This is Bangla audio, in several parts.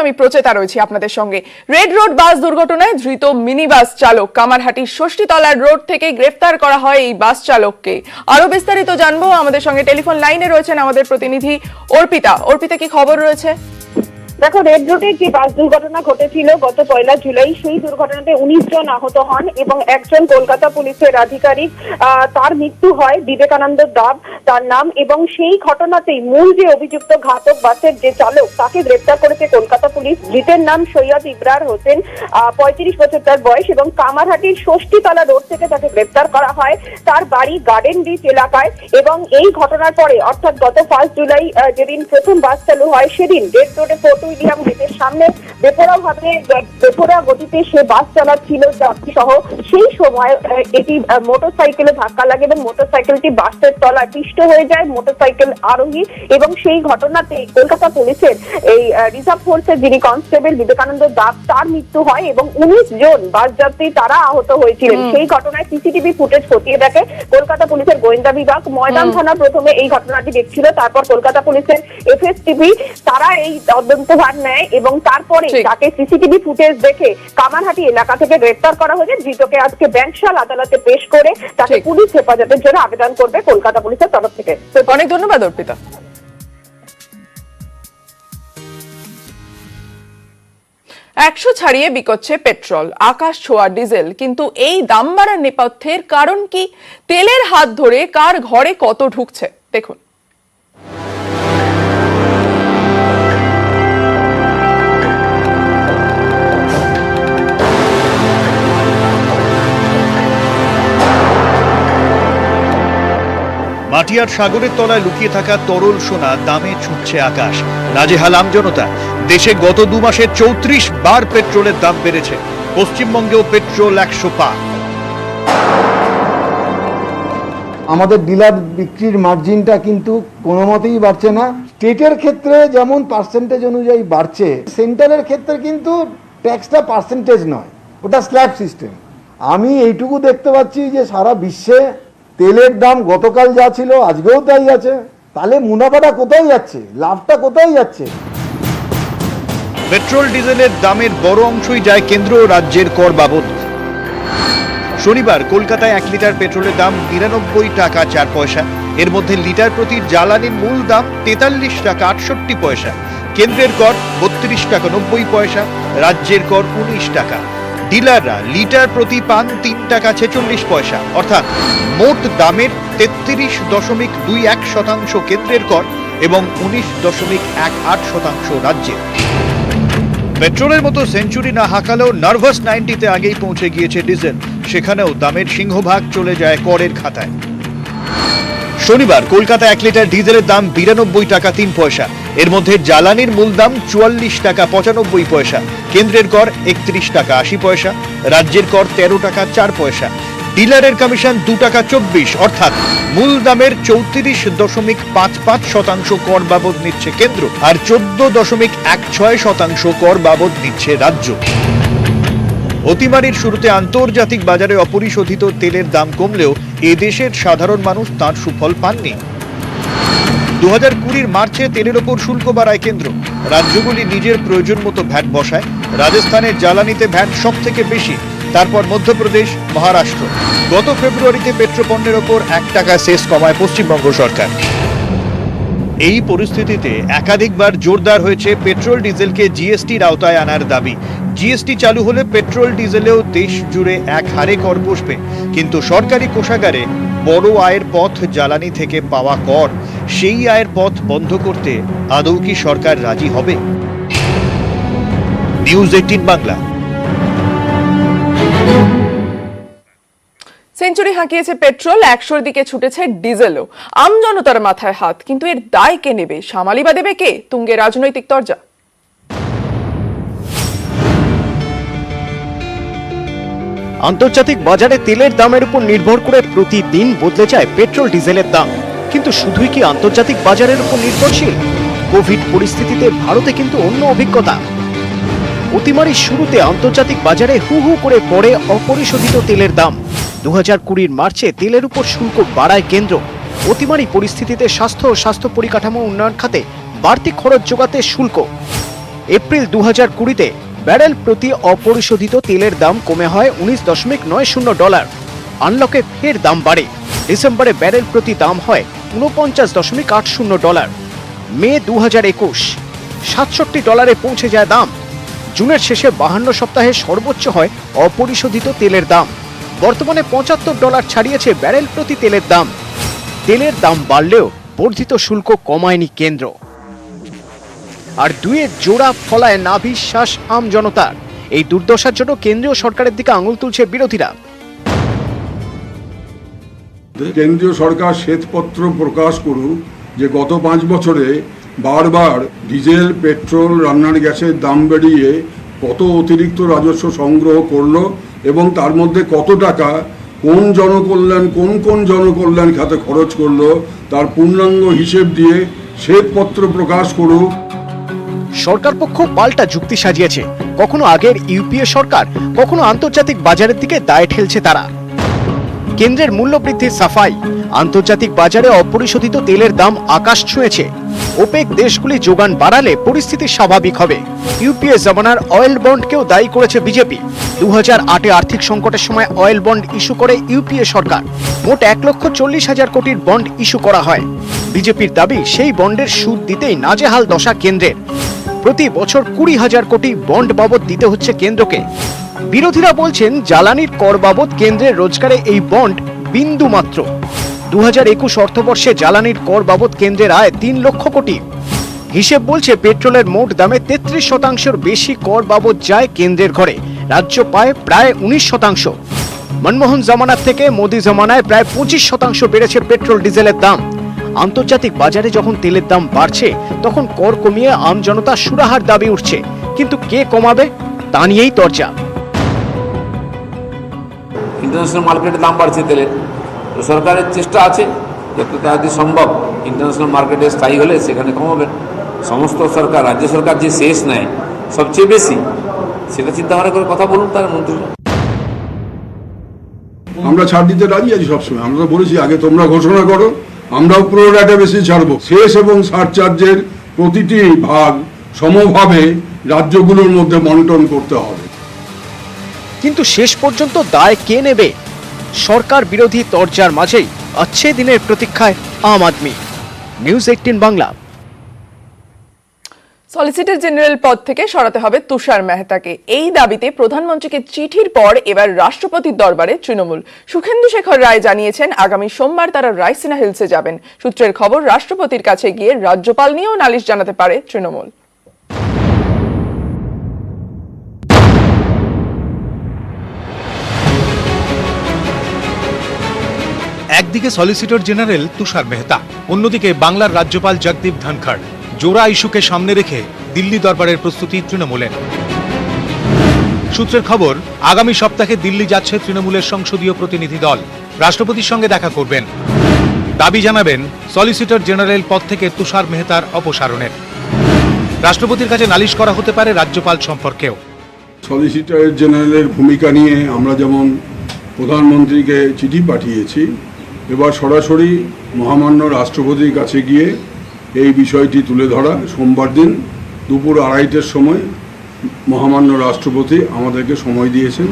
আমি প্রচেতা রয়েছি আপনাদের সঙ্গে। রেড রোড বাস দুর্ঘটনায় ধৃত মিনি বাস চালক কামারহাটির ষষ্ঠীতলার রোড থেকে গ্রেফতার করা হয় এই বাস চালককে। আরো বিস্তারিত জানবো, আমাদের সঙ্গে টেলিফোন লাইনে রয়েছেন আমাদের প্রতিনিধি অর্পিতা। অর্পিতা, কি খবর রয়েছে? দেখো, রেড রোডে যে বাস দুর্ঘটনা ঘটেছিল গত 1 জুলাই, সেই দুর্ঘটনাতে 19 জন আহত হন এবং একজন কলকাতা পুলিশের আধিকারিক, তার মৃত্যু হয়। বিবেকানন্দ দাব তার নাম, এবং সেই ঘটনাতেই মূল যে অভিযুক্ত ঘাতক বাসের যে চালক, তাকে গ্রেফতার করেছে কলকাতা পুলিশ। ধৃতের নাম সৈয়দ ইবরার হোসেন, 35 বছর তার বয়স, এবং কামারহাটির ষষ্ঠীতলা রোড থেকে তাকে গ্রেফতার করা হয়। তার বাড়ি গার্ডেন ডিচ এলাকায়। এবং এই ঘটনার পরে, অর্থাৎ গত 1 জুলাই যেদিন প্রথম বাস চালু হয়, সেদিন রেড রোডে উইলিয়াম গেটের সামনে বেপরোয়া গতিতে সে বাস চালাচ্ছিল যাত্রী সহ। সেই সময় এটি মোটরসাইকেলে ধাক্কা লাগে এবং মোটরসাইকেলটি বাসের তলায় পিষ্ট হয়ে যায় মোটরসাইকেল আরোহী। এবং সেই ঘটনাতে কলকাতা পুলিশের এই রিজার্ভ ফোর্সের যিনি কনস্টেবল বিবেকানন্দ দাব, তার মৃত্যু হয় এবং 19 জন বাস যাত্রী তারা আহত হয়েছিলেন। সেই ঘটনায় সিসিটিভি ফুটেজ খতিয়ে দেখে কলকাতা পুলিশের গোয়েন্দা বিভাগ। ময়দান থানা প্রথমে এই ঘটনাটি দেখছিল, তারপর কলকাতা পুলিশের এফএসটিভি তারা এই তদন্ত নেয় এবং তারপরে তাকে সিসিটিভি ফুটেজ দেখে কামারহাটি এলাকা থেকে গ্রেফতার করা হয়েছে। ধৃতকে আজকে ব্যাংকশাল আদালতে পেশ করে তাকে পুলিশ হেফাজতের জন্য আবেদন করবে কলকাতা পুলিশের তরফ থেকে। অনেক ধন্যবাদ অর্পিতা। 100 ছাড়িয়ে বিকোচ্ছে পেট্রোল, আকাশ ছোঁয়া ডিজেল, কিন্তু এই দাম বাড়ার নেপথ্যের কারণ কি? তেলের হাত ধরে কার ঘরে কত ঢুকছে দেখুন। মাটিয়ার সাগরের তলায় লুকিয়ে থাকা তরল সোনা দামে ছুটছে আকাশ। নাজেহাল আমজনতা। দেশে গত 2 মাসে 34 বার পেট্রোলের দাম বেড়েছে। পশ্চিমবঙ্গেও পেট্রোল 100 পার। আমাদের ডিলার বিক্রির মার্জিনটা কিন্তু কোনো মতেই বাড়ছে না। স্টেটের ক্ষেত্রে যেমন পার্সেন্টেজ অনুযায়ী বাড়ছে, সেন্টারের ক্ষেত্রে কিন্তু ট্যাক্সটা পার্সেন্টেজ নয়, ওটা স্ল্যাব সিস্টেম। আমি এইটুকু দেখতে পাচ্ছি যে সারা বিশ্বে তেলের দাম গতকাল যা ছিল আজকেও তাই আছে। তাহলে মুনাফাটা কোথায় যাচ্ছে, লাভটা কোথায় যাচ্ছে? পেট্রোল ডিজেলের দামের বড় অংশই যায় কেন্দ্র ও রাজ্যের কর বাবদ। শনিবার কলকাতায় 1 লিটার পেট্রোলের দাম 99 টাকা 4 পয়সা। এর মধ্যে লিটার প্রতি জ্বালানির মূল দাম 43 টাকা 68 পয়সা। কেন্দ্রের কর 32 টাকা 90 পয়সা, রাজ্যের কর 19 টাকা। ডিলাররা লিটার প্রতি পান 3 টাকা 46 পয়সা। অর্থাৎ মোট দামের 33.21% কেন্দ্রের কর এবং 19.18% রাজ্যের। পেট্রোলের মতো সেঞ্চুরি না হাঁকালেও নার্ভাস 90-তে আগেই পৌঁছে গিয়েছে ডিজেল। সেখানেও দামের সিংহভাগ চলে যায় করের খাতায়। শনিবার কলকাতা 1 লিটার ডিজেলের দাম 92 টাকা 3 পয়সা। এর মধ্যে জ্বালানির মূল দাম 44 টাকা 95 পয়সা। কেন্দ্রের কর 31 টাকা 80 পয়সা, রাজ্যের কর 13 টাকা 4 পয়সা। ডিলারের কমিশন 2 টাকা 24, অর্থাৎ মূল দামের 34.55% কর বাবদ নিচ্ছে কেন্দ্র আর 14.16% কর বাবদ নিচ্ছে রাজ্য। অতিমারির শুরুতে আন্তর্জাতিক বাজারে অপরিশোধিত তেলের দাম কমলেও এদেশের সাধারণ মানুষ তার সুফল পাননি। 2020 মার্চে তেলের ওপর শুল্ক বাড়ায় কেন্দ্র। রাজ্যগুলি নিজের প্রয়োজন মতো ভ্যাট বসায়। রাজস্থানের জ্বালানিতে ভ্যাট সব থেকে বেশি, তারপর মধ্যপ্রদেশ, মহারাষ্ট্র। গত ফেব্রুয়ারিতে পেট্রোপণ্যের ওপর 1 টাকা সেস কমায় পশ্চিমবঙ্গ সরকার। এই পরিস্থিতিতে একাধিকবার জোরদার হয়েছে পেট্রোল ডিজেলকে জিএসটির আওতায় আনার দাবি। জিএসটি চালু হলে পেট্রোল ডিজেলেও দেশ জুড়ে এক হারে কর বসবে, কিন্তু সরকারি কোষাগারে বড় আয়ের পথ জ্বালানি থেকে পাওয়া কর, সেই আয়ের পথ বন্ধ করতে আদৌ কি সরকার রাজি হবে? নিউজ 18 বাংলা। সেঞ্চুরি হাঁকিয়েছে পেট্রোল, 100-র দিকে ছুটেছে ডিজেলও। আমজনতার মাথায় হাত, কিন্তু এর দায় কে নেবে? সামালি বা দেবে কে? তুঙ্গে রাজনৈতিক তরজা। আন্তর্জাতিক বাজারে তেলের দামের উপর নির্ভর করে প্রতিদিন বদলে যায় পেট্রোল ডিজেলের দাম। কিন্তু শুধুই কি আন্তর্জাতিক বাজারের উপর নির্ভরশীল? কোভিড পরিস্থিতিতে ভারতে কিন্তু অন্য অভিজ্ঞতা। অতিমারির শুরুতে আন্তর্জাতিক বাজারে হু হু করে পড়ে অপরিশোধিত তেলের দাম। 2020 মার্চে তেলের উপর শুল্ক বাড়ায় কেন্দ্র। অতিমারি পরিস্থিতিতে স্বাস্থ্য ও স্বাস্থ্য পরিকাঠামো উন্নয়ন খাতে বাড়তি খরচ যোগাতে শুল্ক। এপ্রিল 2020-তে ব্যারেল প্রতি অপরিশোধিত তেলের দাম কমে হয় $19.90। আনলকে ফের দাম বাড়ে। ডিসেম্বরে ব্যারেল প্রতি দাম হয় $49.80। মে 2021 $67 পৌঁছে যায় দাম। জুনের শেষে 52 সপ্তাহে সর্বোচ্চ হয় অপরিশোধিত তেলের দাম। বর্তমানে $75 ছাড়িয়েছে ব্যারেল প্রতি তেলের দাম। তেলের দাম বাড়লেও বর্ধিত শুল্ক কমায়নি কেন্দ্র। আর দুয়ের জোড়া ফলায় নাভিশ্বাস আম জনতার। এই দুর্দশার জন্য কেন্দ্রীয় সরকারের দিকে আঙুল তুলছে বিরোধীরা। কেন্দ্রীয় সরকার শ্বেতপত্র প্রকাশ করুক যে গত 5 বছরে বারবার ডিজেল, পেট্রোল, রান্নার গ্যাসের দাম বেড়িয়ে কত অতিরিক্ত রাজস্ব সংগ্রহ করলো এবং তার মধ্যে কত টাকা কোন জনকল্যাণ খাতে খরচ করলো তার পূর্ণাঙ্গ হিসেব দিয়ে শ্বেতপত্র প্রকাশ করুক। সরকার পক্ষ পাল্টা যুক্তি সাজিয়েছে। কখনো আগের ইউপিএ সরকার, কখনো আন্তর্জাতিক বাজারের দিকে দায় ঠেলছে তারা। কেন্দ্রের মূল্যবৃদ্ধির সাফাই, আন্তর্জাতিক বাজারে অপরিশোধিত তেলের দাম আকাশ ছুঁয়েছে। ওপেক দেশগুলি যোগান বাড়ালে পরিস্থিতি স্বাভাবিক হবে। ইউপিএ জমানার অয়েল বন্ডকেও দায়ী করেছে বিজেপি। 2008-এ আর্থিক সংকটের সময় অয়েল বন্ড ইস্যু করে ইউপিএ সরকার। মোট 1,40,000 কোটির বন্ড ইস্যু করা হয়। বিজেপির দাবি সেই বন্ডের সুদ দিতেই নাজেহাল দশা কেন্দ্রের। প্রতি বছর 20,000 কোটি বন্ড বাবদ দিতে হচ্ছে কেন্দ্রকে। বিরোধীরা বলছেন জ্বালানির কর বাবদ কেন্দ্রের রোজগারে এই বন্ড বিন্দু মাত্র। 2021 অর্থবর্ষে জ্বালানির কর বাবদ কেন্দ্রের আয় 3 লক্ষ কোটি। হিসেব বলছে পেট্রোলের মোট দামে 33% বেশি কর বাবদ যায় কেন্দ্রের ঘরে। রাজ্য পায় প্রায় 19%। মনমোহন জামানার থেকে মোদী জামানায় প্রায় 25% বেড়েছে পেট্রোল ডিজেলের দাম। আন্তর্জাতিক বাজারে যখন তেলের দাম বাড়ছে তখন কর কমিয়ে আম জনতা সুরাহার দাবি উঠছে। কিন্তু কে কমাবে তা নিয়েই চর্চা। ইন্টারন্যাশনাল মার্কেটে দাম বাড়ছে তেলের, তো সরকারের চেষ্টা আছে যত তাড়াতাড়ি সম্ভব ইন্টারন্যাশনাল মার্কেটে স্থায়ী হলে সেখানে কমাবেন। সমস্ত সরকার, রাজ্য সরকার যে শেষ নেয় সবচেয়ে বেশি, সেটা চিন্তা ভাবনা করে কথা বলুন তার মন্ত্রীরা। আমরা ছাড় দিতে রাজি আছি সবসময়। আমরা তো বলেছি আগে তোমরা ঘোষণা করো, আমরাও পুরোটা বেশি ছাড়বো। শেষ এবং সারচার্জের প্রতিটি ভাগ সমভাবে রাজ্যগুলোর মধ্যে বন্টন করতে হবে। কিন্তু শেষ পর্যন্ত দায় কে নেবে? সরকার বিরোধী তরজার মাঝেই अच्छे দিনের প্রতীক্ষায় আম আদমি। নিউজ 18 বাংলা। সলিসিটর জেনারেল পদ থেকে সরাতে হবে তুষার মেহতাকে। এই দাবিতে প্রধানমন্ত্রীকে চিঠির পর এবার রাষ্ট্রপতির দরবারে তৃণমূল। সুখেন্দু শেখর রায় জানিয়েছেন আগামী সোমবার তারা রাইসিনা হিলসে যাবেন। সূত্রের খবর, রাষ্ট্রপতির কাছে গিয়ে রাজ্যপাল নিয়েও নালিশ জানাতে পারে তৃণমূল। একদিকে সলিসিটর জেনারেল তুষার মেহতা, অন্যদিকে বাংলার রাজ্যপাল জগদীপ ধনখড়। জোড়া ইস্যুকে সামনে রেখে দিল্লি দরবারের প্রস্তুতি তৃণমূলের। সূত্রের খবর, আগামী সপ্তাহে দিল্লি যাচ্ছে তৃণমূলের সংসদীয় প্রতিনিধি দল। রাষ্ট্রপতির সঙ্গে দেখা করবেন, দাবি জানাবেন সলিসিটর জেনারেল পদ থেকে তুষার মেহতার অপসারণের। রাষ্ট্রপতির কাছে নালিশ করা হতে পারে রাজ্যপাল সম্পর্কেও। সলিসিটর জেনারেলের ভূমিকা নিয়ে আমরা যেমন প্রধানমন্ত্রীকে চিঠি পাঠিয়েছি, এবার সরাসরি মহামান্য রাষ্ট্রপতির কাছে গিয়ে এই বিষয়টি তুলে ধরা। সোমবার দিন দুপুর 2:30টার সময় মহামান্য রাষ্ট্রপতি আমাদেরকে সময় দিয়েছেন।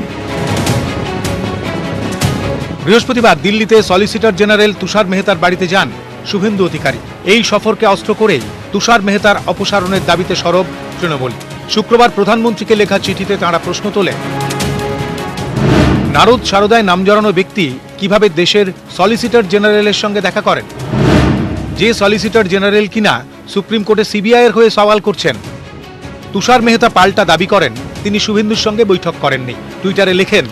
বৃহস্পতিবার দিল্লিতে সলিসিটর জেনারেল তুষার মেহতার বাড়িতে যান শুভেন্দু অধিকারী। এই সফরকে অস্ত্র করেই তুষার মেহতার অপসারণের দাবিতে সরব তৃণমূল। শুক্রবার প্রধানমন্ত্রীকে লেখা চিঠিতে তাঁরা প্রশ্ন তোলেন, নারদ সারদায় নাম জড়ানো ব্যক্তি কিভাবে দেশের সলিসিটর জেনারেলের সঙ্গে দেখা করেন, যে সলিসিটর জেনারেল কিনা সুপ্রিম কোর্টে সিবিআই এর হয়ে সওয়াল করছেন। তুষার মেহতা পাল্টা দাবি করেন তিনি শুভেন্দুর সঙ্গে বৈঠক করেননি। টুইটারে লেখেন,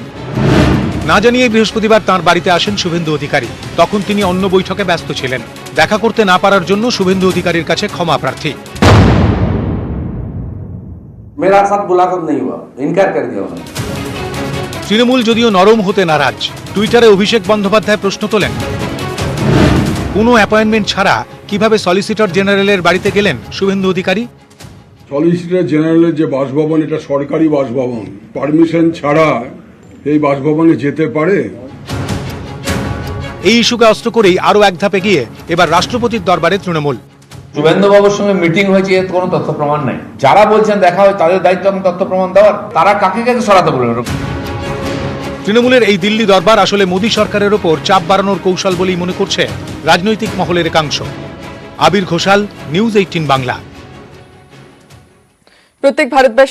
না জানিয়ে বৃহস্পতিবার তাঁর বাড়িতে আসেন শুভেন্দু অধিকারী। তখন তিনি অন্য বৈঠকে ব্যস্ত ছিলেন। দেখা করতে না পারার জন্য শুভেন্দু অধিকারীর কাছে ক্ষমা প্রার্থী। मेरा साथ मुलाकात नहीं हुआ, इनकार कर दिया उन्होंने। তৃণমূল যদিও নরম হতে নারাজ। টুইটারে অভিষেক বন্দ্যোপাধ্যায় প্রশ্ন তোলেন, কোনো অ্যাপয়েন্টমেন্ট ছাড়া কিভাবে সলিসিটর জেনারেলের বাড়িতে গেলেন শুভেন্দু অধিকারী? সলিসিটর জেনারেলের যে বাসভবন, এটা সরকারি বাসভবন, পারমিশন ছাড়া এই বাসভবনে যেতে পারে? এই ইস্যুকে অস্ত্র করেই আরও এক ধাপে গিয়ে এবার রাষ্ট্রপতির দরবারে তৃণমূল। শুভেন্দুবাবুর সঙ্গে মিটিং হয়েছে এর কোনো তথ্য প্রমাণ নাই। যারা বলছেন দেখা হয় তাদের দায়িত্ব এখন তথ্য প্রমাণ দেওয়ার, তারা কাকে কাকে সরাতে বলবেন। তৃণমূলের এই দিল্লি দরবার আসলে মোদী সরকারের ওপর চাপ বাড়ানোর কৌশল বলেই মনে করছে রাজনৈতিক মহলের একাংশ। আবির ঘোষাল, নিউজ 18 বাংলা। প্রত্যেক ভারতবাসী